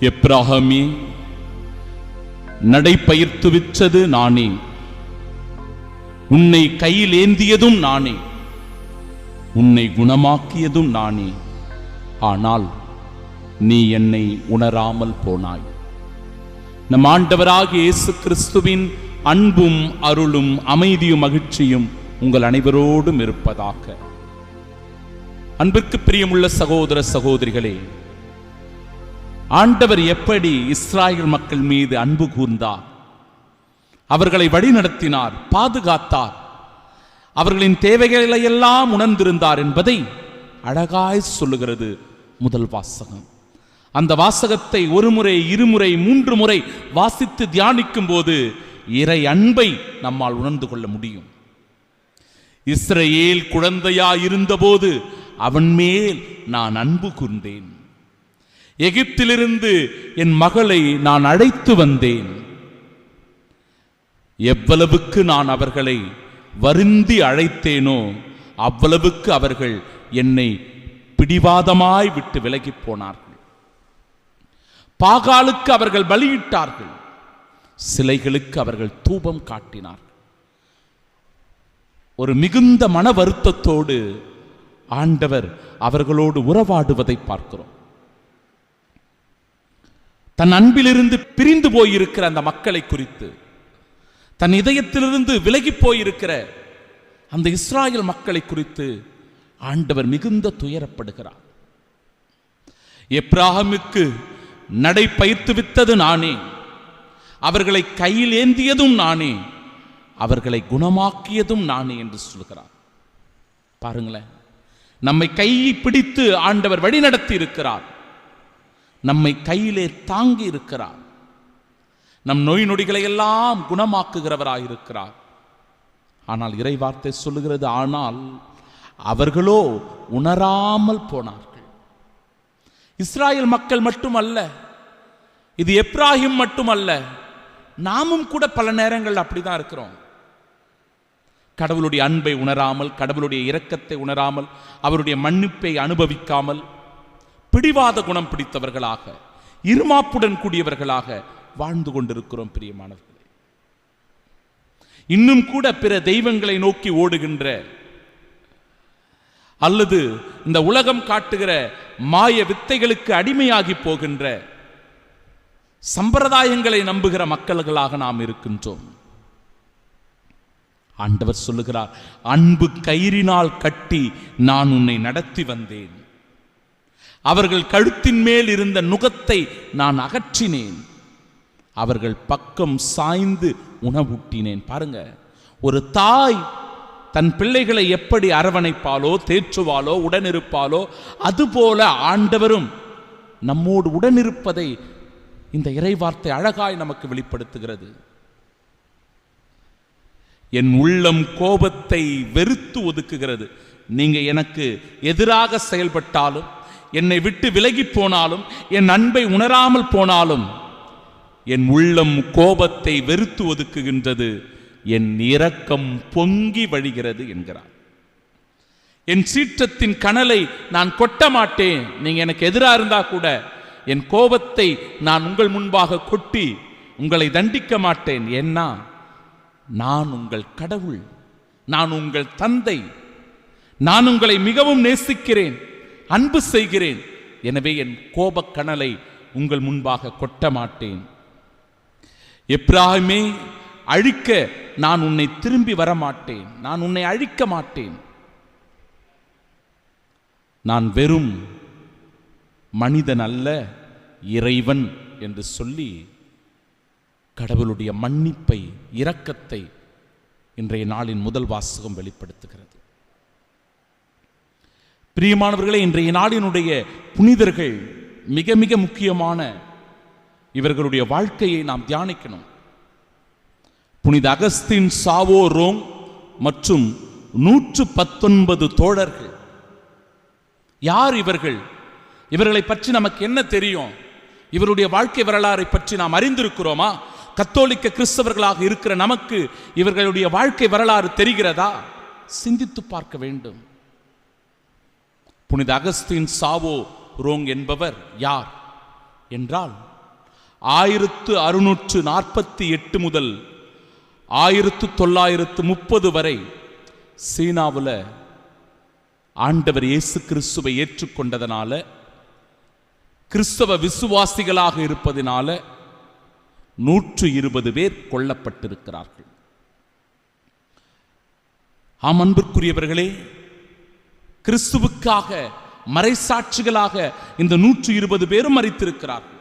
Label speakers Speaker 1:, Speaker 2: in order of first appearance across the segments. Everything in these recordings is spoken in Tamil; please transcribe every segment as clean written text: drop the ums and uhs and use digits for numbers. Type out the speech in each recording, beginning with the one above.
Speaker 1: எப்ராஹாமே, நடைபயிர்த்துவித்தது நானே, உன்னை கையில் ஏந்தியதும் நானே, உன்னை குணமாக்கியதும் நானே. ஆனால் நீ என்னை உணராமல் போனாய். நம் ஆண்டவராகிய இயேசு கிறிஸ்துவின் அன்பும் அருளும் அமைதியும் மகிழ்ச்சியும் உங்கள் அனைவரோடும் இருப்பதாக. அன்பிற்கு பிரியமுள்ள சகோதர சகோதரிகளே, ஆண்டவர் எப்படி இஸ்ராயேல் மக்கள் மீது அன்பு கூர்ந்தார், அவர்களை வழிநடத்தினார், பாதுகாத்தார், அவர்களின் தேவைகளை எல்லாம் உணர்ந்திருந்தார் என்பதை அழகாய் சொல்லுகிறது முதல் வாசகம். அந்த வாசகத்தை ஒரு முறை, இருமுறை, 3 முறை வாசித்து தியானிக்கும் போது இறை அன்பை நம்மால் உணர்ந்து கொள்ள முடியும். இஸ்ரவேல் குழந்தையாயிருந்தபோது அவன் மேல் நான் அன்பு கூர்ந்தேன். எகிப்திலிருந்து என் மகளை நான் அழைத்து வந்தேன். எவ்வளவுக்கு நான் அவர்களை வருந்தி அழைத்தேனோ அவ்வளவுக்கு அவர்கள் என்னை பிடிவாதமாய் விட்டு விலகி போனார்கள். பாகாலுக்கு அவர்கள் பலியிட்டார்கள், சிலைகளுக்கு அவர்கள் தூபம் காட்டினார்கள். ஒரு மிகுந்த மன வருத்தத்தோடு ஆண்டவர் அவர்களோடு உறவாடுவதை பார்க்கிறோம். தன் அன்பிலிருந்து பிரிந்து போயிருக்கிற அந்த மக்களை குறித்து, தன் இதயத்திலிருந்து விலகி போயிருக்கிற அந்த இஸ்ராயேல் மக்களை குறித்து ஆண்டவர் மிகுந்த துயரப்படுகிறார். எப்ராஹாமுக்கு நடை பயிர்த்துவித்தது நானே, அவர்களை கையில் ஏந்தியதும் நானே, அவர்களை குணமாக்கியதும் நானே என்று சொல்கிறார். பாருங்களேன், நம்மை கையை பிடித்து ஆண்டவர் வழிநடத்தி இருக்கிறார், நம்மை கையிலே தாங்கி இருக்கிறார், நம் நோய் நொடிகளை எல்லாம் குணமாக்குகிறவராயிருக்கிறார். ஆனால் இறை வார்த்தை சொல்லுகிறது, ஆனால் அவர்களோ உணராமல் போனார்கள். இஸ்ராயேல் மக்கள் மட்டுமல்ல, இது எப்ராஹிம் மட்டுமல்ல, நாமும் கூட பல நேரங்கள் அப்படிதான் இருக்கிறோம். கடவுளுடைய அன்பை உணராமல், கடவுளுடைய இரக்கத்தை உணராமல், அவருடைய மன்னிப்பை அனுபவிக்காமல், பிடிவாத குணம் பிடித்தவர்களாக, இருமாப்புடன் கூடியவர்களாக வாழ்ந்து கொண்டிருக்கிறோம். பிரியமானவர்களே, இன்னும் கூட பிற தெய்வங்களை நோக்கி ஓடுகின்ற அல்லது இந்த உலகம் காட்டுகிற மாய வித்தைகளுக்கு அடிமையாகி போகின்ற சம்பிரதாயங்களை நம்புகிற மக்கள்களாக நாம் இருக்கின்றோம். ஆண்டவர் சொல்லுகிறார், அன்பு கயிறினால் கட்டி நான் உன்னை நடத்தி வந்தேன். அவர்கள் கழுத்தின் மேல் இருந்த நுகத்தை நான் அகற்றினேன், அவர்கள் பக்கம் சாய்ந்து உணவூட்டினேன். பாருங்க, ஒரு தாய் தன் பிள்ளைகளை எப்படி அரவணைப்பாலோ, தேற்றுவாலோ, உடனிருப்பாலோ, அதுபோல ஆண்டவரும் நம்மோடு உடனிருப்பதை இந்த இறைவார்த்தை அழகாய் நமக்கு வெளிப்படுத்துகிறது. என் உள்ளம் கோபத்தை வெறுத்து ஒதுக்குகிறது. நீங்க எனக்கு எதிராக செயல்பட்டாலும், என்னை விட்டு விலகி போனாலும், என் அன்பை உணராமல் போனாலும், என் உள்ளம் கோபத்தை வெறுத்து ஒதுக்குகின்றது, என் இரக்கம் பொங்கி வழிகிறது என்கிறார். என் சீற்றத்தின் கனலை நான் கொட்ட மாட்டேன். நீங்க எனக்கு எதிராக இருந்தா கூட என் கோபத்தை நான் உங்கள் முன்பாக கொட்டி உங்களை தண்டிக்க மாட்டேன். ஏன்னா நான் உங்கள் கடவுள், நான் உங்கள் தந்தை, நான் உங்களை மிகவும் நேசிக்கிறேன், அன்பு செய்கிறேன். எனவே என் கோபக் கனலை உங்கள் முன்பாக கொட்ட மாட்டேன். எப்ராஹிமே, அழிக்க நான் உன்னை திரும்பி வரமாட்டேன், நான் உன்னை அழிக்க மாட்டேன். நான் வெறும் மனிதன் அல்ல, இறைவன் என்று சொல்லி கடவுளுடைய மன்னிப்பை, இரக்கத்தை இன்றைய நாளின் முதல் வாசகம் வெளிப்படுத்துகிறது. பிரியமானவர்களே, இன்றைய நாளினுடைய புனிதர்கள் மிக மிக முக்கியமான இவர்களுடைய வாழ்க்கையை நாம் தியானிக்கணும். புனித அகஸ்தின், சாவோ ரோங் மற்றும் 119 தோழர்கள். யார் இவர்கள்? இவர்களை பற்றி நமக்கு என்ன தெரியும்? இவருடைய வாழ்க்கை வரலாறை பற்றி நாம் அறிந்திருக்கிறோமா? கத்தோலிக்க கிறிஸ்தவர்களாக இருக்கிற நமக்கு இவர்களுடைய வாழ்க்கை வரலாறு தெரிகிறதா? சிந்தித்து பார்க்க வேண்டும். புனித அகஸ்தின் சாவோ ரோங் என்பவர் யார் என்றால், 1648 முதல் 1930 வரை சீனாவில் ஆண்டவர் இயேசு கிறிஸ்துவை ஏற்றுக்கொண்டதனால, கிறிஸ்தவ விசுவாசிகளாக இருப்பதினால 120 பேர் கொல்லப்பட்டிருக்கிறார்கள். ஆம் அன்பிற்குரியவர்களே, கிறிஸ்துவுக்காக மறைசாட்சிகளாக இந்த 120 பேரும் மரித்திருக்கிறார்கள்.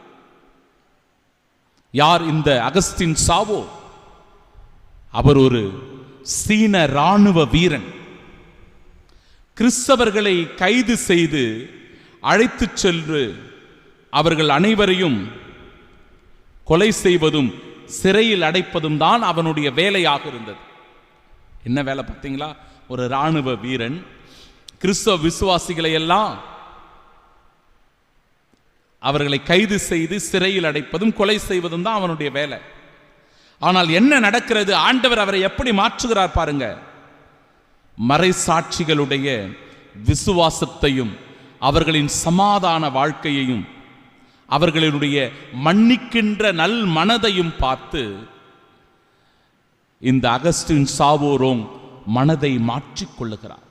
Speaker 1: யார் இந்த அகஸ்டின் சாவோ? அவர் ஒரு சீன இராணுவ வீரன். கிறிஸ்தவர்களை கைது செய்து அழைத்து சென்று அவர்கள் அனைவரையும் கொலை செய்வதும் சிறையில் அடைப்பதும் தான் அவனுடைய வேலையாக இருந்தது. என்ன வேலை பார்த்தீங்களா? ஒரு இராணுவ வீரன் கிறிஸ்தவ விசுவாசிகளை எல்லாம் அவர்களை கைது செய்து சிறையில் அடைப்பதும் கொலை செய்வதும் தான் அவனுடைய வேலை. ஆனால் என்ன நடக்கிறது? ஆண்டவர் அவரை எப்படி மாற்றுகிறார் பாருங்க. மறைசாட்சிகளுடைய விசுவாசத்தையும் அவர்களின் சமாதான வாழ்க்கையையும் அவர்களுடைய மன்னிக்கின்ற நல் மனதையும் பார்த்து இந்த அகஸ்டின் சாவோரோங் மனதை மாற்றிக்கொள்ளுகிறார்.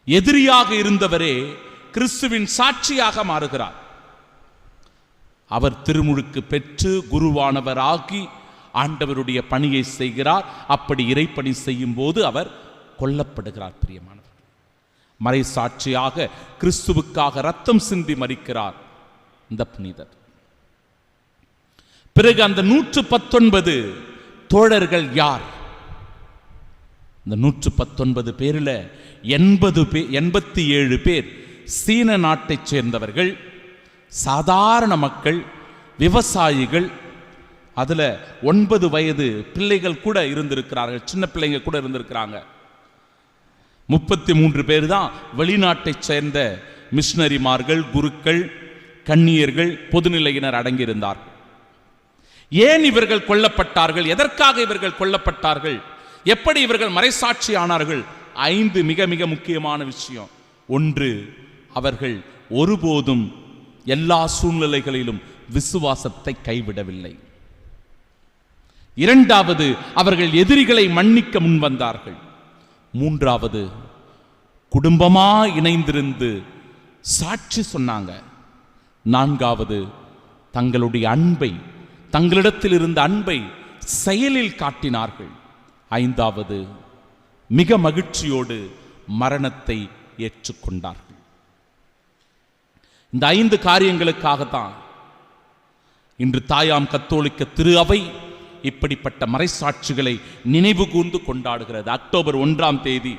Speaker 1: எதிரியாக இருந்தவரே கிறிஸ்துவின் சாட்சியாக மாறுகிறார். அவர் திருமுழுக்கு பெற்று குருவானவராகி ஆண்டவருடைய பணியை செய்கிறார். அப்படி இறைப்பணி செய்யும் போது அவர் கொல்லப்படுகிறார். பிரியமானவர், மறைசாட்சியாக கிறிஸ்துவுக்காக ரத்தம் சிந்தி மரிக்கிறார் இந்த புனிதர். பிறகு அந்த 119 தோழர்கள் யார்? இந்த 119 பேரில் 87 பேர் சீன நாட்டைச் சேர்ந்தவர்கள், சாதாரண மக்கள், விவசாயிகள். அதுல 9 வயது பிள்ளைகள் கூட இருந்திருக்கிறார்கள், சின்ன பிள்ளைங்க கூட இருந்திருக்கிறாங்க. 33 பேர் தான் வெளிநாட்டைச் சேர்ந்த மிஷனரிமார்கள், குருக்கள், கன்னியர்கள், பொதுநிலையினர் அடங்கியிருந்தார்கள். ஏன் இவர்கள் கொல்லப்பட்டார்கள்? எதற்காக இவர்கள் கொல்லப்பட்டார்கள்? எப்படி இவர்கள் மறைசாட்சி ஆனார்கள்? 5 மிக மிக முக்கியமான விஷயம். 1, அவர்கள் ஒருபோதும் எல்லா சூழ்நிலைகளிலும் விசுவாசத்தை கைவிடவில்லை. 2வது, அவர்கள் எதிரிகளை மன்னிக்க முன்வந்தார்கள். 3வது, குடும்பமா இணைந்திருந்து சாட்சி சொன்னாங்க. 4வது, தங்களுடைய அன்பை, தங்களிடத்தில் இருந்த அன்பை செயலில் காட்டினார்கள். 5வது, மிக மகிழ்ச்சியோடு மரணத்தை ஏற்றுக்கொண்டார்கள். இந்த 5 காரியங்களுக்காகத்தான் இன்று தாயாம் கத்தோலிக்க திரு அவை இப்படிப்பட்ட மறைசாட்சிகளை நினைவு கூர்ந்து கொண்டாடுகிறது. அக்டோபர் 1ஆம் தேதி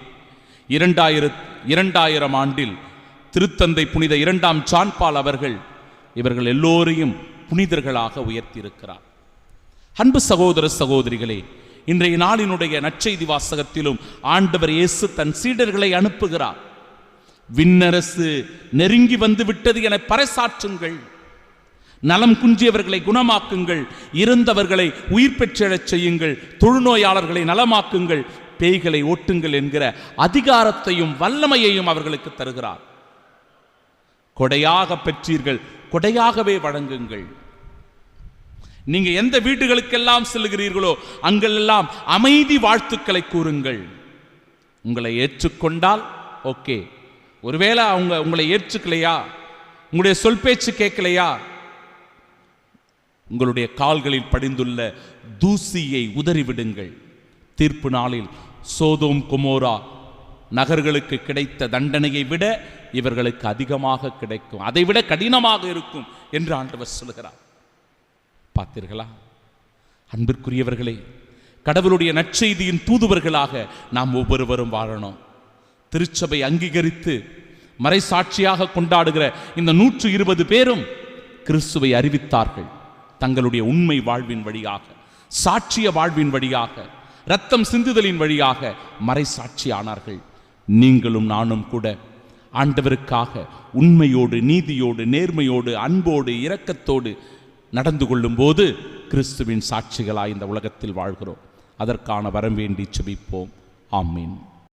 Speaker 1: 2000 ஆண்டில் திருத்தந்தை புனித 2ஆம் ஜான்பால் அவர்கள் இவர்கள் எல்லோரையும் புனிதர்களாக உயர்த்தியிருக்கிறார். அன்பு சகோதர சகோதரிகளே, இன்றைய நாளினுடைய நற்செய்தி வாசகத்திலும் ஆண்டவர் இயேசு தன் சீடர்களை அனுப்புகிறார். விண்ணரசு நெருங்கி வந்து விட்டது என பறைசாற்றுங்கள், நலம் குன்றியவர்களை குணமாக்குங்கள், இறந்தவர்களை உயிர் பெற்றெழச் செய்யுங்கள், தொழுநோயாளர்களை நலமாக்குங்கள், பேய்களை ஓட்டுங்கள் என்கிற அதிகாரத்தையும் வல்லமையையும் அவர்களுக்கு தருகிறார். கொடையாக பெற்றீர்கள், கொடையாகவே வழங்குங்கள். நீங்க எந்த வீடுகளுக்கெல்லாம் செல்கிறீர்களோ அங்கெல்லாம் அமைதி வாழ்த்துக்களை கூறுங்கள். உங்களை ஏற்றுக்கொண்டால் ஓகே, ஒருவேளை அவங்க உங்களை ஏற்றுக்கலையா, உங்களுடைய சொல் பேச்சு கேட்கலையா, உங்களுடைய கால்களில் படிந்துள்ள தூசியை உதறிவிடுங்கள். தீர்ப்பு நாளில் சோதோம் கொமோரா நகர்களுக்கு கிடைத்த தண்டனையை விட இவர்களுக்கு அதிகமாக கிடைக்கும், அதைவிட கடினமாக இருக்கும் என்று ஆண்டவர் சொல்கிறார். பார்த்தீர்களா அன்பிற்குரியவர்களே, கடவுளுடைய நற்செய்தியின் தூதுவர்களாக நாம் ஒவ்வொருவரும் வாழணும். திருச்சபை அங்கீகரித்து மறைசாட்சியாக கொண்டாடுகிற இந்த 120 பேரும் கிறிஸ்துவை அறிவித்தார்கள். தங்களுடைய உண்மை வாழ்வின் வழியாக, சாட்சிய வாழ்வின் வழியாக, இரத்தம் சிந்துதலின் வழியாக மறைசாட்சி ஆனார்கள். நீங்களும் நானும் கூட ஆண்டவருக்காக உண்மையோடு, நீதியோடு, நேர்மையோடு, அன்போடு, இரக்கத்தோடு நடந்து கொள்ளும் போது கிறிஸ்துவின் சாட்சிகளாய் இந்த உலகத்தில் வாழ்கிறோம். அதற்கான வரம் வேண்டி செபிப்போம். ஆமீன்.